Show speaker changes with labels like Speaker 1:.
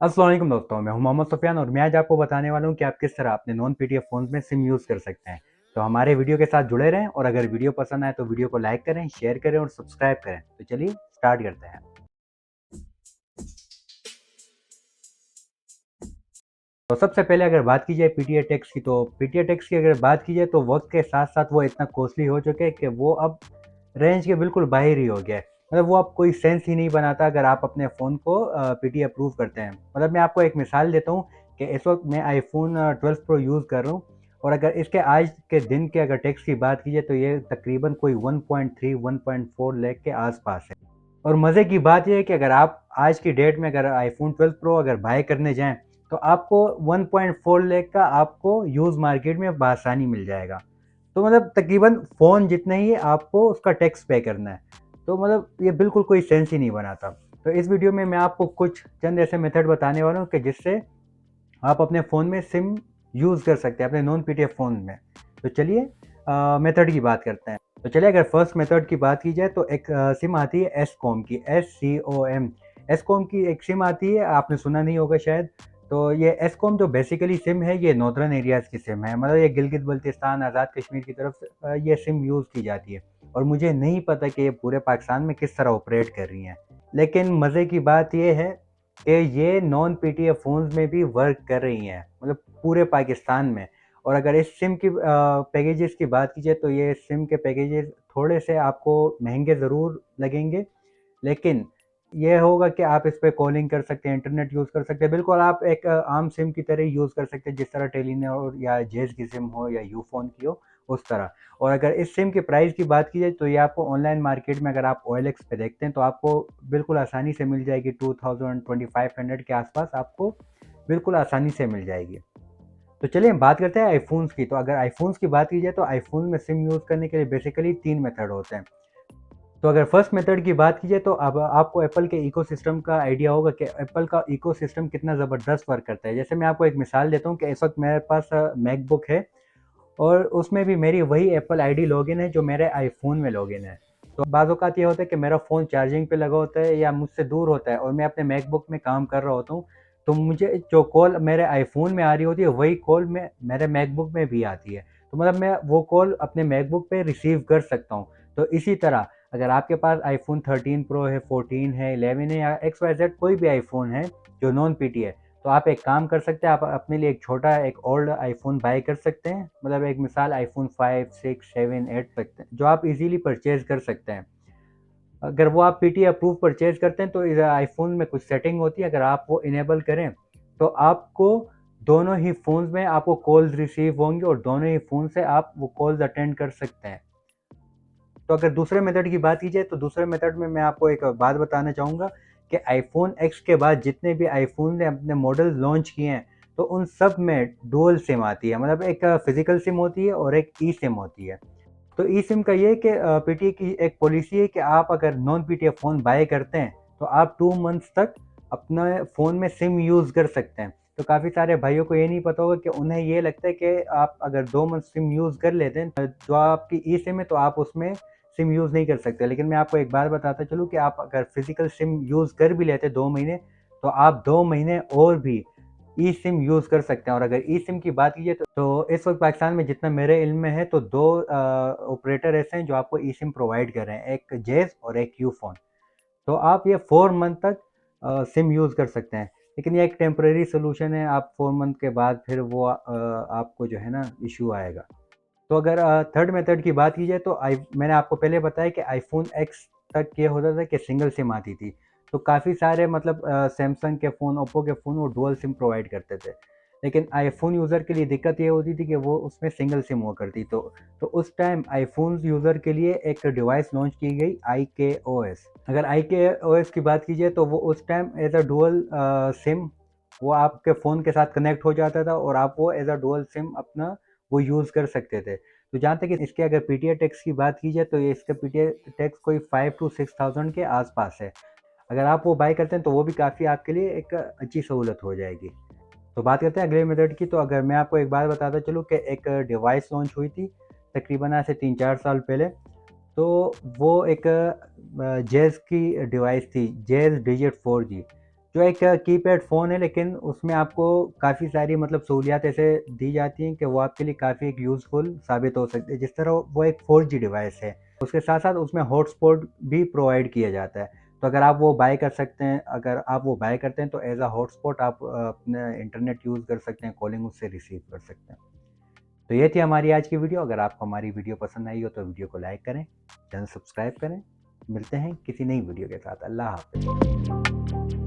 Speaker 1: अस्सलाम वालेकुम दोस्तों, मैं हूं मोहम्मद सुफियान और मैं आज आपको बताने वाला हूं कि आप किस तरह अपने नॉन पीटीएफ फ़ोन्स में सिम यूज़ कर सकते हैं। तो हमारे वीडियो के साथ जुड़े रहें और अगर वीडियो पसंद आए तो वीडियो को लाइक करें, शेयर करें और सब्सक्राइब करें। तो चलिए स्टार्ट करते हैं। तो सबसे पहले अगर बात की जाए पीटीए-टेक्स की, तो पीटीए-टेक्स की अगर बात की जाए तो वक्त के साथ-साथ वो इतना कॉस्टली हो चुके हैं कि वो अब रेंज के बिल्कुल बाहर ही हो गया है। मतलब वो अब कोई सेंस ही नहीं बनाता अगर आप अपने फ़ोन को पीटी अप्रूव करते हैं। मतलब मैं आपको एक मिसाल देता हूँ कि इस वक़्त मैं आईफ़ोन 12 प्रो यूज़ कर रहा हूँ और अगर इसके आज के दिन के अगर टैक्स की बात की जाए तो ये तकरीबन कोई 1.3 1.4 लाख के आस-पास है। और मज़े की बात ये है कि अगर आप आज की डेट में अगर आईफ़ोन 12 प्रो अगर बाय करने जाएँ तो आपको 1.4 लाख का आपको यूज़ मार्केट में बआसानी मिल जाएगा। तो मतलब तकरीबन फ़ोन जितना ही आपको उसका टैक्स पे करना है। तो मतलब ये बिल्कुल कोई सेंस ही नहीं बनाता। तो इस वीडियो में मैं आपको कुछ चंद ऐसे मेथड बताने वाला हूँ कि जिससे आप अपने फ़ोन में सिम यूज़ कर सकते हैं, अपने नॉन पीटीएफ फ़ोन में। तो चलिए मेथड की बात करते हैं। तो चलिए अगर फर्स्ट मेथड की बात की जाए तो एक सिम आती है एसकॉम की, एससीओएम। एसकॉम की एक सिम आती है, आपने सुना नहीं होगा शायद। तो ये एसकॉम जो बेसिकली सिम है, ये नॉर्दर्न एरियाज़ की सिम है। मतलब ये गिलगित-बल्तिस्तान, आज़ाद कश्मीर की तरफ से ये सिम यूज़ की जाती है और मुझे नहीं पता कि ये पूरे पाकिस्तान में किस तरह ऑपरेट कर रही हैं। लेकिन मज़े की बात ये है कि ये नॉन पीटीएफ फ़ोन्स में भी वर्क कर रही हैं, मतलब पूरे पाकिस्तान में। और अगर इस सिम की पैकेजेस की बात की जाए तो ये सिम के पैकेजेस थोड़े से आपको महंगे ज़रूर लगेंगे, लेकिन ये होगा कि आप इस पे कॉलिंग कर सकते हैं, इंटरनेट यूज़ कर सकते हैं, बिल्कुल आप एक आम सिम की तरह यूज़ कर सकते हैं, जिस तरह टेलीनॉर या जेज़ की सिम हो या यूफ़ोन की हो, उस तरह। और अगर इस सिम के प्राइस की बात की जाए तो ये आपको ऑनलाइन मार्केट में अगर आप ओएलएक्स पे देखते हैं तो आपको बिल्कुल आसानी से मिल जाएगी, 2000 2500 के आसपास आपको बिल्कुल आसानी से मिल जाएगी। तो चलिए हम बात करते हैं आईफ़ोन्स की। तो अगर आईफ़ोन्स की बात की जाए तो आईफ़ोन में सिम यूज़ करने के लिए बेसिकली 3 मेथड होते हैं। तो अगर फर्स्ट मेथड की बात की जाए तो अब आपको एप्पल के इकोसिस्टम का आइडिया होगा कि एप्पल का इकोसिस्टम कितना ज़बरदस्त वर्क करता है। जैसे मैं आपको एक मिसाल देता हूँ कि इस वक्त मेरे पास मैकबुक है और उसमें भी मेरी वही एप्पल आईडी लॉगिन है जो मेरे आईफ़ोन में लॉगिन है। तो बाज़ औक़ात ये होता है कि मेरा फ़ोन चार्जिंग पे लगा होता है या मुझसे दूर होता है और मैं अपने मैकबुक में काम कर रहा होता हूँ, तो मुझे जो कॉल मेरे आईफ़ोन में आ रही होती है वही कॉल मैं मेरे मैकबुक में भी आती है। तो मतलब मैं वो कॉल अपने मैकबुक पे रिसीव कर सकता हूँ। तो इसी तरह अगर आपके पास आईफ़ोन 13 प्रो है, 14 है, 11 है या एक्स वाई ज़ेड कोई भी आईफ़ोन है जो नॉन पीटी है, तो आप एक काम कर सकते हैं, आप अपने लिए एक छोटा एक ओल्ड आईफ़ोन बाय कर सकते हैं। मतलब एक मिसाल आईफ़ोन 5, 6, 7, 8 तक जो आप इज़ीली परचेज़ कर सकते हैं। अगर वो आप पीटी अप्रूव परचेज़ करते हैं तो इस आईफ़ोन में कुछ सेटिंग होती है, अगर आप वो इनेबल करें, तो आपको दोनों ही फ़ोन्स में आपको कॉल्स रिसीव होंगी और दोनों ही फ़ोन से आप वो कॉल्स अटेंड कर सकते हैं। तो अगर दूसरे मेथड की बात की जाए तो दूसरे मेथड में मैं आपको एक बात बताना चाहूँगा कि आईफ़ोन एक्स के बाद जितने भी आईफ़ोन ने अपने मॉडल लॉन्च किए हैं, तो उन सब में डुअल सिम आती है। मतलब एक फ़िज़िकल सिम होती है और एक ई सिम होती है। तो ई सिम का ये है कि पीटीए की एक पॉलिसी है कि आप अगर नॉन पीटीए फ़ोन बाय करते हैं, तो आप 2 मंथ्स तक अपने फ़ोन में सिम यूज़ कर सकते हैं। तो काफ़ी सारे भाइयों को ये नहीं पता होगा कि उन्हें ये लगता है कि आप अगर 2 मंथ सिम यूज़ कर लेते हैं, जो आपकी ई सिम है तो आप उसमें सिम यूज़ नहीं कर सकते। लेकिन मैं आपको एक बात बताता चलूँ कि आप अगर फ़िज़िकल सिम यूज़ कर भी लेते हैं 2 महीने, तो आप 2 महीने और भी ई सिम यूज़ कर सकते हैं। और अगर ई सिम की बात कीजिए तो इस वक्त पाकिस्तान में जितना मेरे इल्म में है तो दो ऑपरेटर ऐसे हैं जो आपको ई सिम प्रोवाइड कर रहे हैं, एक जेज़ और एक यूफोन। तो आप ये 4 मंथ तक सिम यूज़ कर सकते हैं। लेकिन ये एक टेम्परेरी सोल्यूशन है, आप 4 मंथ के बाद फिर वो आपको जो है ना इशू आएगा। तो अगर थर्ड मेथड की बात की जाए तो मैंने आपको पहले बताया कि आईफ़ोन एक्स तक ये होता था कि सिंगल सिम आती थी। तो काफ़ी सारे मतलब सैमसंग के फ़ोन, ओप्पो के फ़ोन वो डुअल सिम प्रोवाइड करते थे। लेकिन आईफ़ोन यूज़र के लिए दिक्कत ये होती थी कि वो उसमें सिंगल सिम हुआ करती। तो उस टाइम आईफ़ोन यूज़र के लिए एक डिवाइस लॉन्च की गई आईकेओएस। अगर आईकेओएस की बात कीजिए तो वो उस time as a dual SIM वो आपके फ़ोन के साथ कनेक्ट हो जाता था और आप वो एज़ अ डुअल सिम अपना वो यूज़ कर सकते थे। तो जहाँ तक इसके अगर पीटीए टैक्स की बात की जाए तो ये इसका पीटीए टैक्स कोई 5 टू 6000 के आसपास है। अगर आप वो बाय करते हैं तो वो भी काफ़ी आपके लिए एक अच्छी सहूलत हो जाएगी। तो बात करते हैं अगले मेथड की। तो अगर मैं आपको एक बात बताता चलूँ कि एक डिवाइस लॉन्च हुई थी तकरीबन आज से 3-4 साल पहले। तो वो एक जेज़ की डिवाइस थी, जेज़ डिजिट 4G। जो एक कीपैड फ़ोन है, लेकिन उसमें आपको काफ़ी सारी मतलब सहूलियत ऐसे दी जाती हैं कि वो आपके लिए काफ़ी एक यूज़फुल साबित हो सकती है। जिस तरह वो एक 4G डिवाइस है, उसके साथ-साथ उसमें हॉटस्पॉट भी प्रोवाइड किया जाता है। तो अगर आप वो बाय कर सकते हैं, अगर आप वो बाय करते हैं तो एज़ अ हॉटस्पॉट आप अपना इंटरनेट यूज़ कर सकते हैं, कॉलिंग उससे रिसीव कर सकते हैं। तो ये थी हमारी आज की वीडियो। अगर आपको हमारी वीडियो पसंद आई हो तो वीडियो को लाइक करें, चैनल सब्सक्राइब करें। मिलते हैं किसी नई वीडियो के साथ। अल्लाह हाफ़िज़।